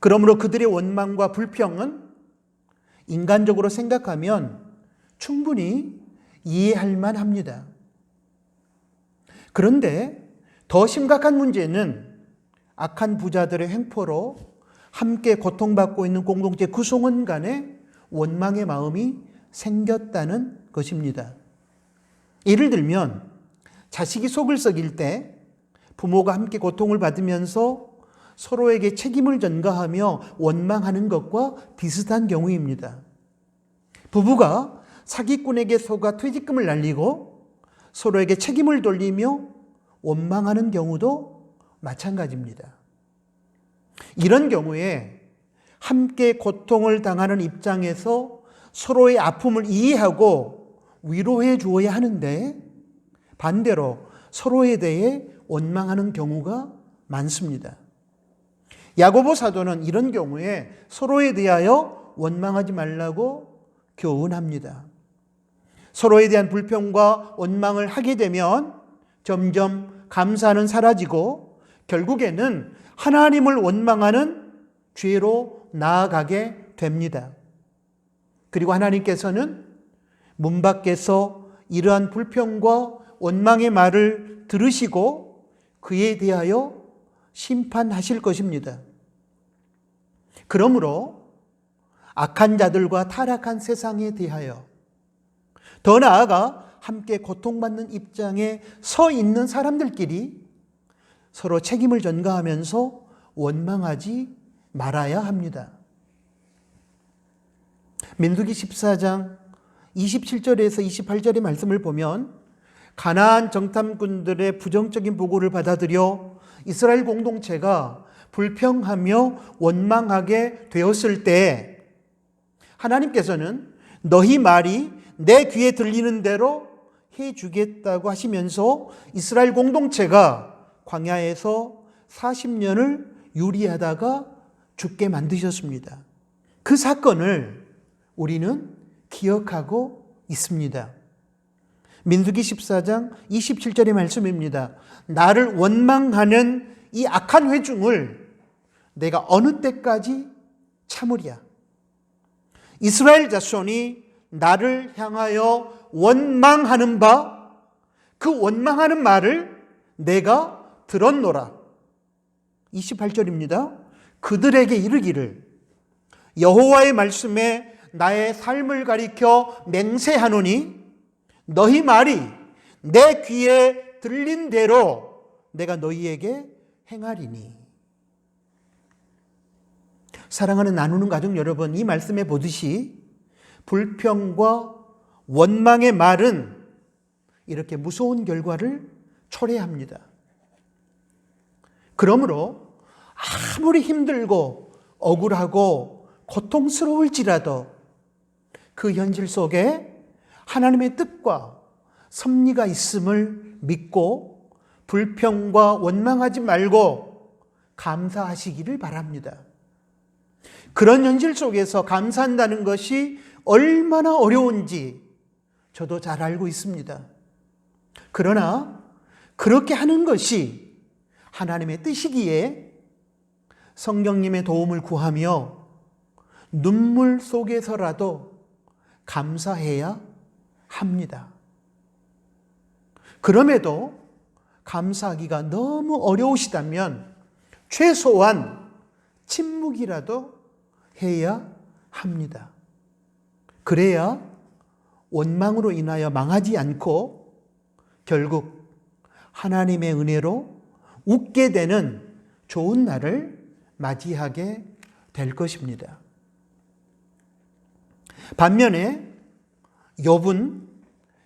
Speaker 1: 그러므로 그들의 원망과 불평은 인간적으로 생각하면 충분히 이해할 만합니다. 그런데 더 심각한 문제는 악한 부자들의 횡포로 함께 고통받고 있는 공동체 구성원 간에 원망의 마음이 생겼다는 것입니다. 예를 들면 자식이 속을 썩일 때 부모가 함께 고통을 받으면서 서로에게 책임을 전가하며 원망하는 것과 비슷한 경우입니다. 부부가 사기꾼에게 속아 퇴직금을 날리고 서로에게 책임을 돌리며 원망하는 경우도 마찬가지입니다. 이런 경우에 함께 고통을 당하는 입장에서 서로의 아픔을 이해하고 위로해 주어야 하는데 반대로 서로에 대해 원망하는 경우가 많습니다. 야고보 사도는 이런 경우에 서로에 대하여 원망하지 말라고 교훈합니다. 서로에 대한 불평과 원망을 하게 되면 점점 감사는 사라지고 결국에는 하나님을 원망하는 죄로 나아가게 됩니다. 그리고 하나님께서는 문 밖에서 이러한 불평과 원망의 말을 들으시고 그에 대하여 심판하실 것입니다. 그러므로 악한 자들과 타락한 세상에 대하여 더 나아가 함께 고통받는 입장에 서 있는 사람들끼리 서로 책임을 전가하면서 원망하지 말아야 합니다. 민수기 14장 27절에서 28절의 말씀을 보면 가나안 정탐꾼들의 부정적인 보고를 받아들여 이스라엘 공동체가 불평하며 원망하게 되었을 때 하나님께서는 너희 말이 내 귀에 들리는 대로 해주겠다고 하시면서 이스라엘 공동체가 광야에서 40년을 유리하다가 죽게 만드셨습니다. 그 사건을 우리는 기억하고 있습니다. 민수기 14장 27절의 말씀입니다. 나를 원망하는 이 악한 회중을 내가 어느 때까지 참으랴. 이스라엘 자손이 나를 향하여 원망하는 바, 그 원망하는 말을 내가 들었노라. 28절입니다. 그들에게 이르기를 여호와의 말씀에 나의 삶을 가리켜 맹세하노니 너희 말이 내 귀에 들린 대로 내가 너희에게 행하리니. 사랑하는 나누는 가족 여러분, 이 말씀에 보듯이 불평과 원망의 말은 이렇게 무서운 결과를 초래합니다. 그러므로 아무리 힘들고 억울하고 고통스러울지라도 그 현실 속에 하나님의 뜻과 섭리가 있음을 믿고 불평과 원망하지 말고 감사하시기를 바랍니다. 그런 현실 속에서 감사한다는 것이 얼마나 어려운지 저도 잘 알고 있습니다. 그러나 그렇게 하는 것이 하나님의 뜻이기에 성령님의 도움을 구하며 눈물 속에서라도 감사해야 합니다. 그럼에도 감사하기가 너무 어려우시다면 최소한 침묵이라도 해야 합니다. 그래야 원망으로 인하여 망하지 않고 결국 하나님의 은혜로 웃게 되는 좋은 날을 맞이하게 될 것입니다. 반면에 욥은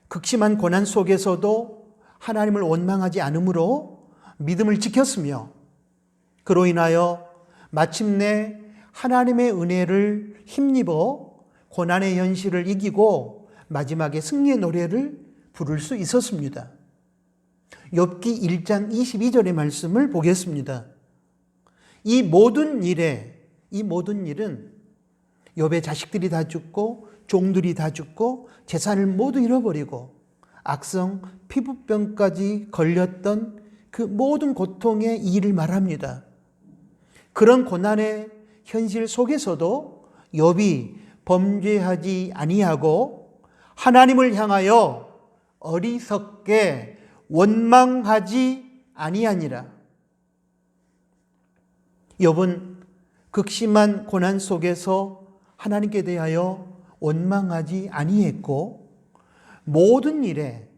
Speaker 1: 극심한 고난 속에서도 하나님을 원망하지 않으므로 믿음을 지켰으며 그로 인하여 마침내 하나님의 은혜를 힘입어 고난의 현실을 이기고 마지막에 승리의 노래를 부를 수 있었습니다. 욥기 1장 22절의 말씀을 보겠습니다. 이 모든 일은 욥의 자식들이 다 죽고 종들이 다 죽고 재산을 모두 잃어버리고 악성 피부병까지 걸렸던 그 모든 고통의 일을 말합니다. 그런 고난의 현실 속에서도 욥이 범죄하지 아니하고 하나님을 향하여 어리석게 원망하지 아니하니라. 욥은 극심한 고난 속에서 하나님께 대하여 원망하지 아니했고 모든 일에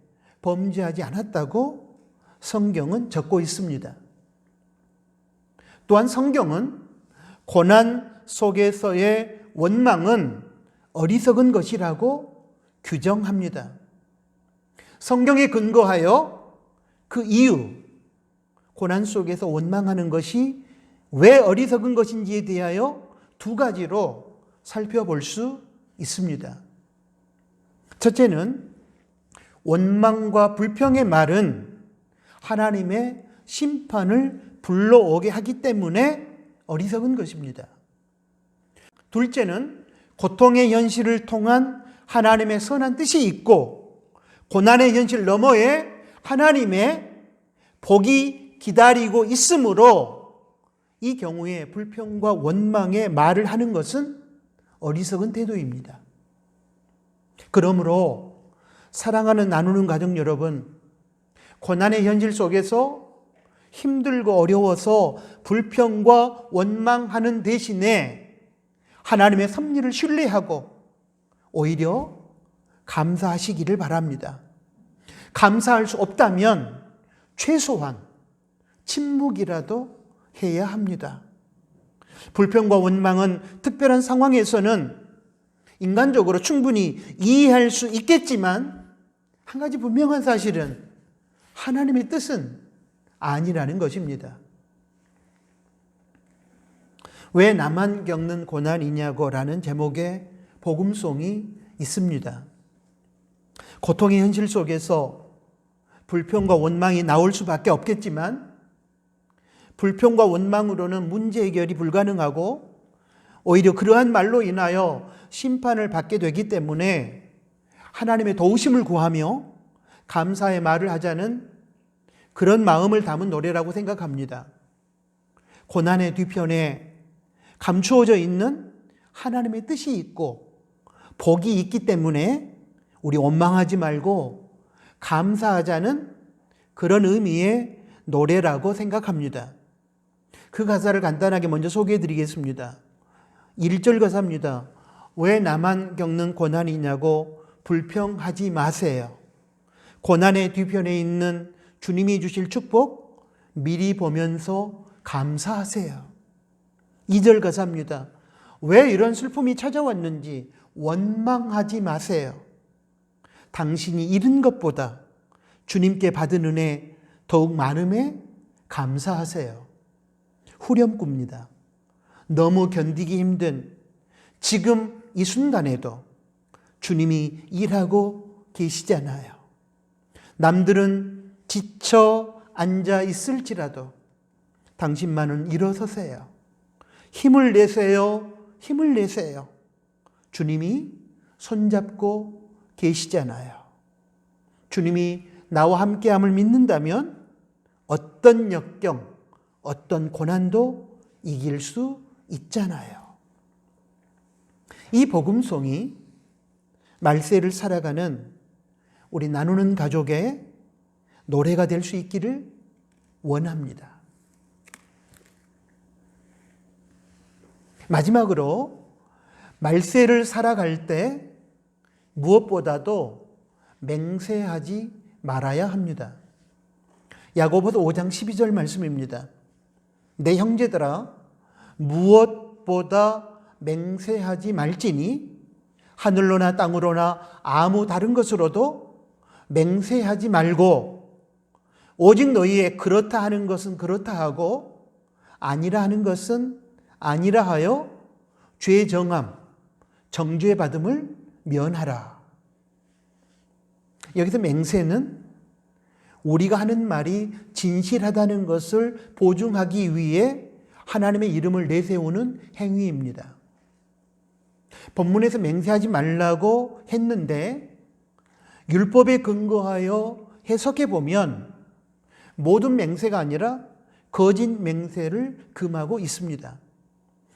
Speaker 1: 범죄하지 않았다고 성경은 적고 있습니다. 또한 성경은 고난 속에서의 원망은 어리석은 것이라고 규정합니다. 성경에 근거하여 그 이유, 고난 속에서 원망하는 것이 왜 어리석은 것인지에 대하여 두 가지로 살펴볼 수 있습니다. 첫째는 원망과 불평의 말은 하나님의 심판을 불러오게 하기 때문에 어리석은 것입니다. 둘째는 고통의 현실을 통한 하나님의 선한 뜻이 있고 고난의 현실 너머에 하나님의 복이 기다리고 있으므로 이 경우에 불평과 원망의 말을 하는 것은 어리석은 태도입니다. 그러므로 사랑하는 나누는 가족 여러분, 고난의 현실 속에서 힘들고 어려워서 불평과 원망하는 대신에 하나님의 섭리를 신뢰하고 오히려 감사하시기를 바랍니다. 감사할 수 없다면 최소한 침묵이라도 해야 합니다. 불평과 원망은 특별한 상황에서는 인간적으로 충분히 이해할 수 있겠지만 한 가지 분명한 사실은 하나님의 뜻은 아니라는 것입니다. 왜 나만 겪는 고난이냐고 라는 제목의 복음송이 있습니다. 고통의 현실 속에서 불평과 원망이 나올 수밖에 없겠지만 불평과 원망으로는 문제 해결이 불가능하고 오히려 그러한 말로 인하여 심판을 받게 되기 때문에 하나님의 도우심을 구하며 감사의 말을 하자는 그런 마음을 담은 노래라고 생각합니다. 고난의 뒤편에 감추어져 있는 하나님의 뜻이 있고 복이 있기 때문에 우리 원망하지 말고 감사하자는 그런 의미의 노래라고 생각합니다. 그 가사를 간단하게 먼저 소개해 드리겠습니다. 1절 가사입니다. 왜 나만 겪는 고난이냐고 불평하지 마세요. 고난의 뒤편에 있는 주님이 주실 축복 미리 보면서 감사하세요. 2절 가사입니다. 왜 이런 슬픔이 찾아왔는지 원망하지 마세요. 당신이 잃은 것보다 주님께 받은 은혜 더욱 많음에 감사하세요. 후렴구입니다. 너무 견디기 힘든 지금 이 순간에도 주님이 일하고 계시잖아요. 남들은 지쳐 앉아 있을지라도 당신만은 일어서세요. 힘을 내세요. 힘을 내세요. 주님이 손잡고 계시잖아요. 주님이 나와 함께함을 믿는다면 어떤 역경, 어떤 고난도 이길 수 있잖아요. 이 복음송이 말세를 살아가는 우리 나누는 가족의 노래가 될 수 있기를 원합니다. 마지막으로 말세를 살아갈 때 무엇보다도 맹세하지 말아야 합니다. 야고보서 5장 12절 말씀입니다. 내 형제들아 무엇보다 맹세하지 말지니 하늘로나 땅으로나 아무 다른 것으로도 맹세하지 말고 오직 너희의 그렇다 하는 것은 그렇다 하고 아니라 하는 것은 아니라 하여 죄 정함 정죄 받음을 면하라. 여기서 맹세는 우리가 하는 말이 진실하다는 것을 보증하기 위해 하나님의 이름을 내세우는 행위입니다. 본문에서 맹세하지 말라고 했는데 율법에 근거하여 해석해 보면 모든 맹세가 아니라 거짓 맹세를 금하고 있습니다.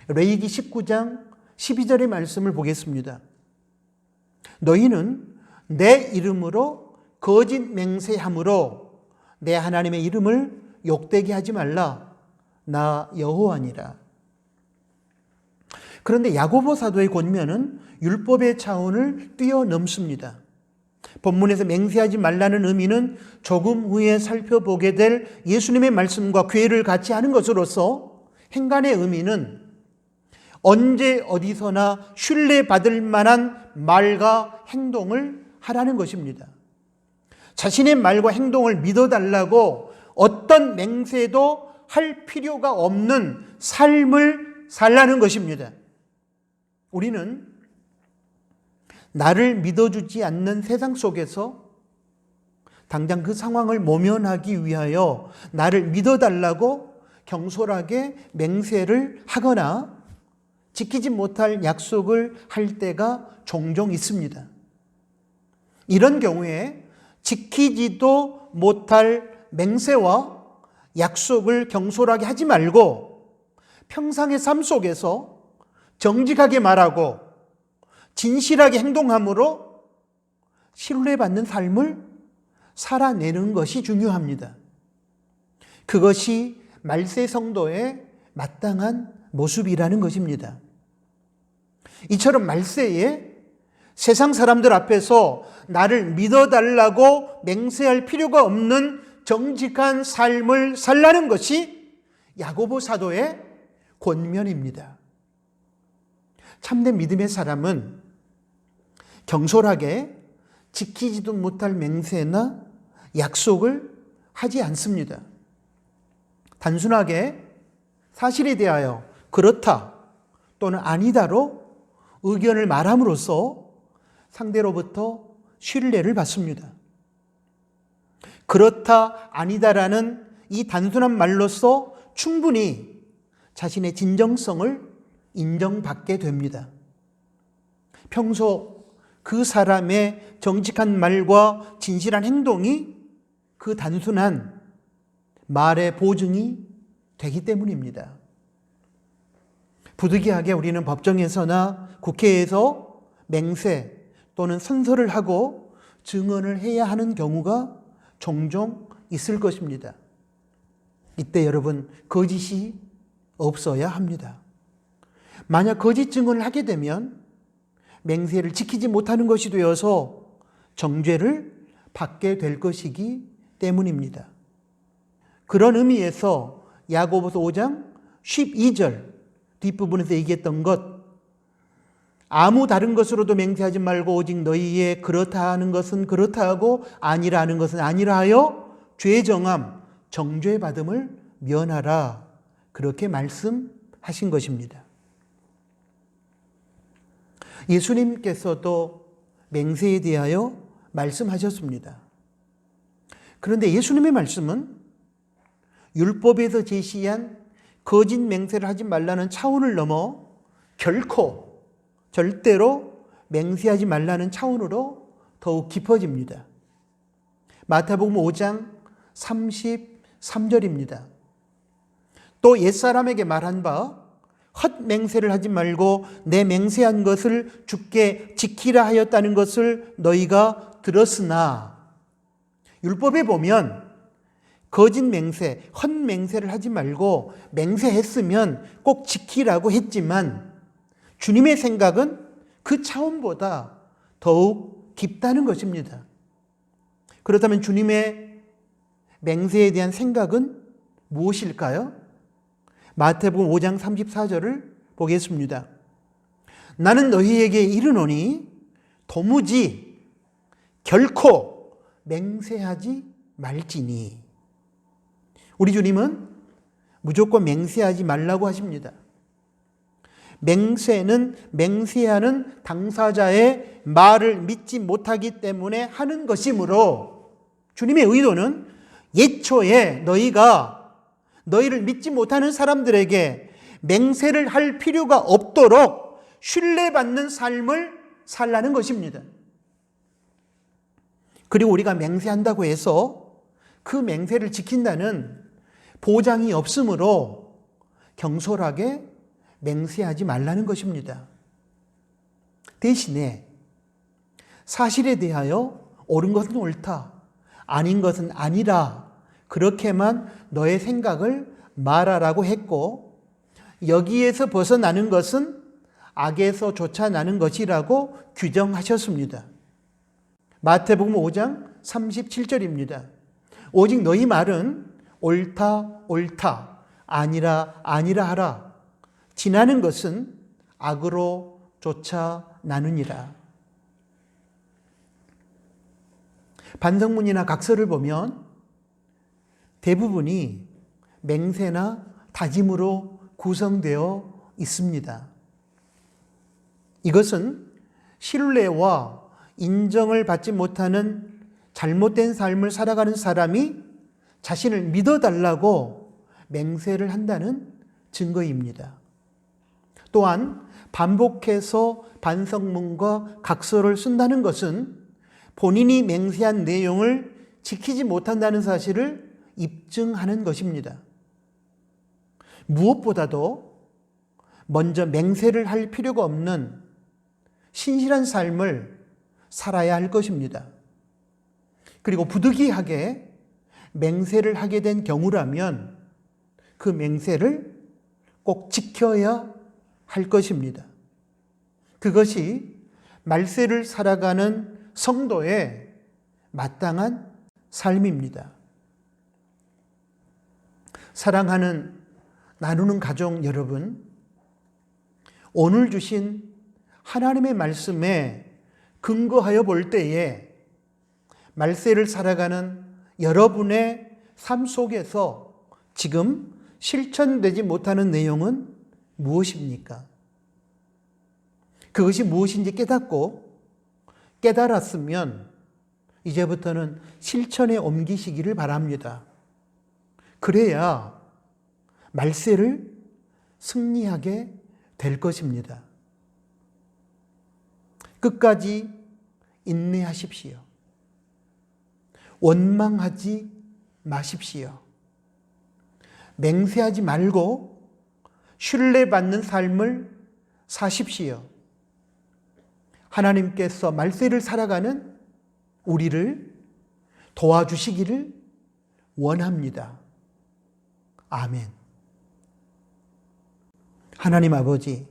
Speaker 1: 레위기 19장 12절의 말씀을 보겠습니다. 너희는 내 이름으로 거짓 맹세함으로 내 하나님의 이름을 욕되게 하지 말라. 나 여호와니라. 그런데 야고보 사도의 권면은 율법의 차원을 뛰어넘습니다. 본문에서 맹세하지 말라는 의미는 조금 후에 살펴보게 될 예수님의 말씀과 궤를 같이 하는 것으로서 행간의 의미는 언제 어디서나 신뢰받을 만한 말과 행동을 하라는 것입니다. 자신의 말과 행동을 믿어달라고 어떤 맹세도 할 필요가 없는 삶을 살라는 것입니다. 우리는 나를 믿어주지 않는 세상 속에서 당장 그 상황을 모면하기 위하여 나를 믿어달라고 경솔하게 맹세를 하거나 지키지 못할 약속을 할 때가 종종 있습니다. 이런 경우에 지키지도 못할 맹세와 약속을 경솔하게 하지 말고 평상의 삶 속에서 정직하게 말하고 진실하게 행동함으로 신뢰받는 삶을 살아내는 것이 중요합니다. 그것이 말세 성도의 마땅한 모습이라는 것입니다. 이처럼 말세에 세상 사람들 앞에서 나를 믿어달라고 맹세할 필요가 없는 정직한 삶을 살라는 것이 야고보 사도의 권면입니다. 참된 믿음의 사람은 경솔하게 지키지도 못할 맹세나 약속을 하지 않습니다. 단순하게 사실에 대하여 그렇다 또는 아니다로 의견을 말함으로써 상대로부터 신뢰를 받습니다. 그렇다 아니다라는 이 단순한 말로써 충분히 자신의 진정성을 인정받게 됩니다. 평소 그 사람의 정직한 말과 진실한 행동이 그 단순한 말의 보증이 되기 때문입니다. 부득이하게 우리는 법정에서나 국회에서 맹세 또는 선서를 하고 증언을 해야 하는 경우가 종종 있을 것입니다. 이때 여러분, 거짓이 없어야 합니다. 만약 거짓 증언을 하게 되면 맹세를 지키지 못하는 것이 되어서 정죄를 받게 될 것이기 때문입니다. 그런 의미에서 야고보서 5장 12절 뒷부분에서 얘기했던 것, 아무 다른 것으로도 맹세하지 말고 오직 너희의 그렇다 하는 것은 그렇다 하고 아니라 하는 것은 아니라 하여 죄 정함 정죄 받음을 면하라, 그렇게 말씀하신 것입니다. 예수님께서도 맹세에 대하여 말씀하셨습니다. 그런데 예수님의 말씀은 율법에서 제시한 거짓 맹세를 하지 말라는 차원을 넘어 결코 절대로 맹세하지 말라는 차원으로 더욱 깊어집니다. 마태복음 5장 33절입니다. 또 옛사람에게 말한 바 헛맹세를 하지 말고 내 맹세한 것을 주께 지키라 하였다는 것을 너희가 들었으나, 율법에 보면 거짓 맹세, 헛맹세를 하지 말고 맹세했으면 꼭 지키라고 했지만 주님의 생각은 그 차원보다 더욱 깊다는 것입니다. 그렇다면 주님의 맹세에 대한 생각은 무엇일까요? 마태복음 5장 34절을 보겠습니다. 나는 너희에게 이르노니 도무지 결코 맹세하지 말지니. 우리 주님은 무조건 맹세하지 말라고 하십니다. 맹세는 맹세하는 당사자의 말을 믿지 못하기 때문에 하는 것이므로 주님의 의도는 예초에 너희를 믿지 못하는 사람들에게 맹세를 할 필요가 없도록 신뢰받는 삶을 살라는 것입니다. 그리고 우리가 맹세한다고 해서 그 맹세를 지킨다는 보장이 없으므로 경솔하게 맹세하지 말라는 것입니다. 대신에 사실에 대하여 옳은 것은 옳다, 아닌 것은 아니라 그렇게만 너의 생각을 말하라고 했고, 여기에서 벗어나는 것은 악에서 쫓아나는 것이라고 규정하셨습니다. 마태복음 5장 37절입니다. 오직 너희 말은 옳다 옳다, 아니라 아니라 하라. 지나는 것은 악으로 쫓아나느니라. 반성문이나 각서를 보면 대부분이 맹세나 다짐으로 구성되어 있습니다. 이것은 신뢰와 인정을 받지 못하는 잘못된 삶을 살아가는 사람이 자신을 믿어달라고 맹세를 한다는 증거입니다. 또한 반복해서 반성문과 각서를 쓴다는 것은 본인이 맹세한 내용을 지키지 못한다는 사실을 입증하는 것입니다. 무엇보다도 먼저 맹세를 할 필요가 없는 신실한 삶을 살아야 할 것입니다. 그리고 부득이하게 맹세를 하게 된 경우라면 그 맹세를 꼭 지켜야 할 것입니다. 그것이 말세를 살아가는 성도의 마땅한 삶입니다. 사랑하는 나누는 가족 여러분, 오늘 주신 하나님의 말씀에 근거하여 볼 때에 말세를 살아가는 여러분의 삶 속에서 지금 실천되지 못하는 내용은 무엇입니까? 그것이 무엇인지 깨닫고 깨달았으면 이제부터는 실천에 옮기시기를 바랍니다. 그래야 말세를 승리하게 될 것입니다. 끝까지 인내하십시오. 원망하지 마십시오. 맹세하지 말고 신뢰받는 삶을 사십시오. 하나님께서 말세를 살아가는 우리를 도와주시기를 원합니다. 아멘. 하나님 아버지,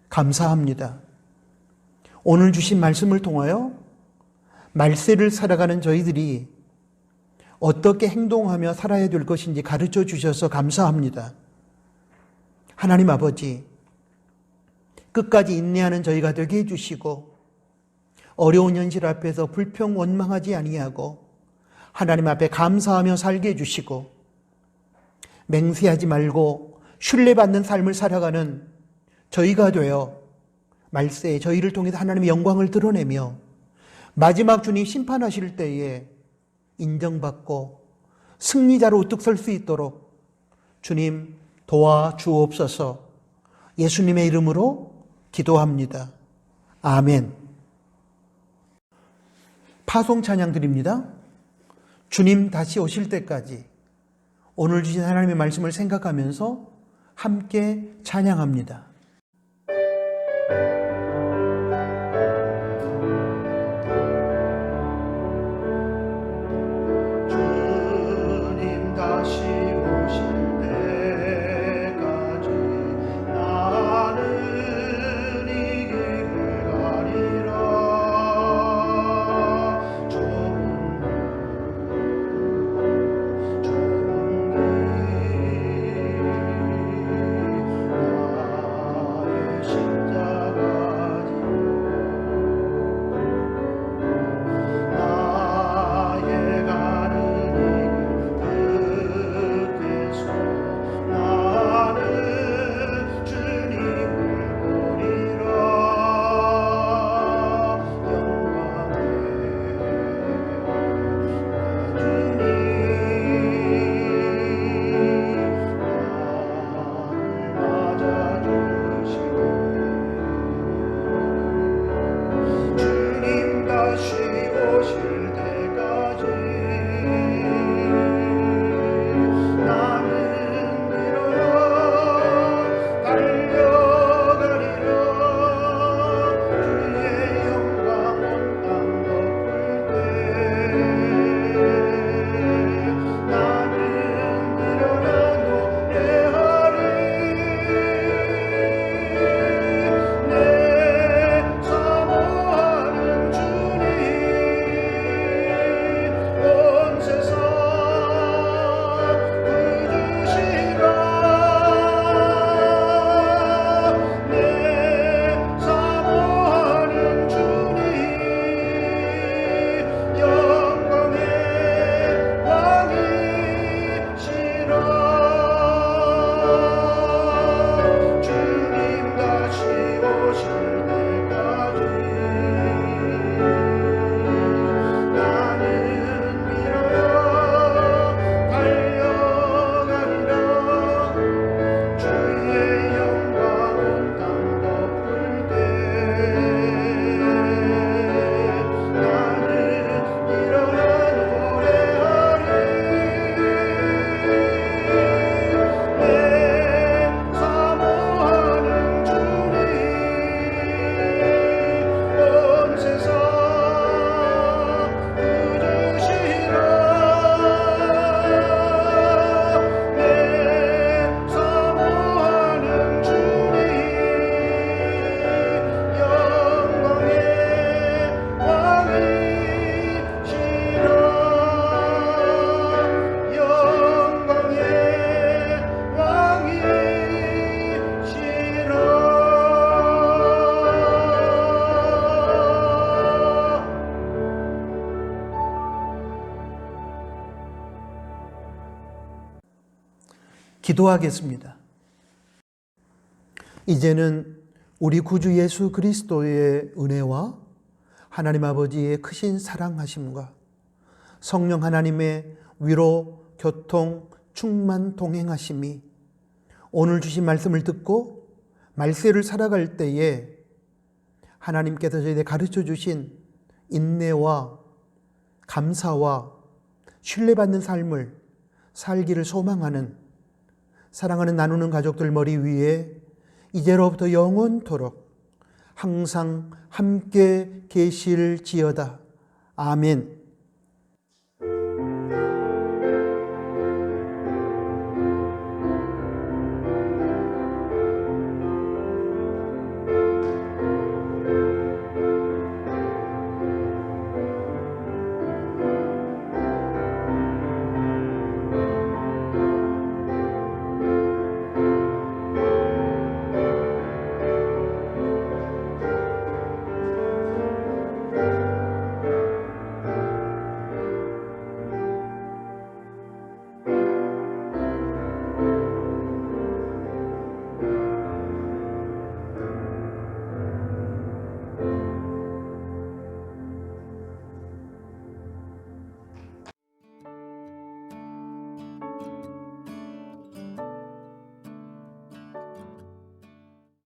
Speaker 1: 감사합니다. 오늘 주신 말씀을 통하여 말세를 살아가는 저희들이 어떻게 행동하며 살아야 될 것인지 가르쳐 주셔서 감사합니다. 하나님 아버지, 끝까지 인내하는 저희가 되게 해주시고 어려운 현실 앞에서 불평 원망하지 아니하고 하나님 앞에 감사하며 살게 해주시고 맹세하지 말고 신뢰받는 삶을 살아가는 저희가 되어 말세에 저희를 통해서 하나님의 영광을 드러내며 마지막 주님 심판하실 때에 인정받고 승리자로 우뚝 설 수 있도록 주님 도와주옵소서. 예수님의 이름으로 기도합니다. 아멘. 파송 찬양 드립니다. 주님 다시 오실 때까지 오늘 주신 하나님의 말씀을 생각하면서 함께 찬양합니다.
Speaker 2: 주님 다시 오실 때까지 나는 이 길을 가리라. 좁은 길 나의 십자가 나의 가는 이 끝에서 나는 주님을 보리라. 영광의 주님 나를 맞아주시고 주님 다시 오실 때까지 나는 일어나 달려가리라. 주의 영광 온 땅 덮을 때 나는 일어나 노래하리. 내 사모하는 주님 온 세상 구주시라. 내 사모하는 주님 영광의 왕이시라. 주님 다시 오실 때까지 나는 일어나 달려가리라. 주의 영광 온 땅 덮을 때 나는 일어나 노래하리. 내 사모하는 주님 온 세상 구주시라. 내 사모하는 주님 영광의 왕이시라. 영광의 왕이시라.
Speaker 1: 기도하겠습니다. 이제는 우리 구주 예수 그리스도의 은혜와 하나님 아버지의 크신 사랑하심과 성령 하나님의 위로, 교통, 충만, 동행하심이 오늘 주신 말씀을 듣고 말세를 살아갈 때에 하나님께서 저희에게 가르쳐 주신 인내와 감사와 신뢰받는 삶을 살기를 소망하는 사랑하는 나누는 가족들 머리 위에 이제로부터 영원토록 항상 함께 계실지어다. 아멘.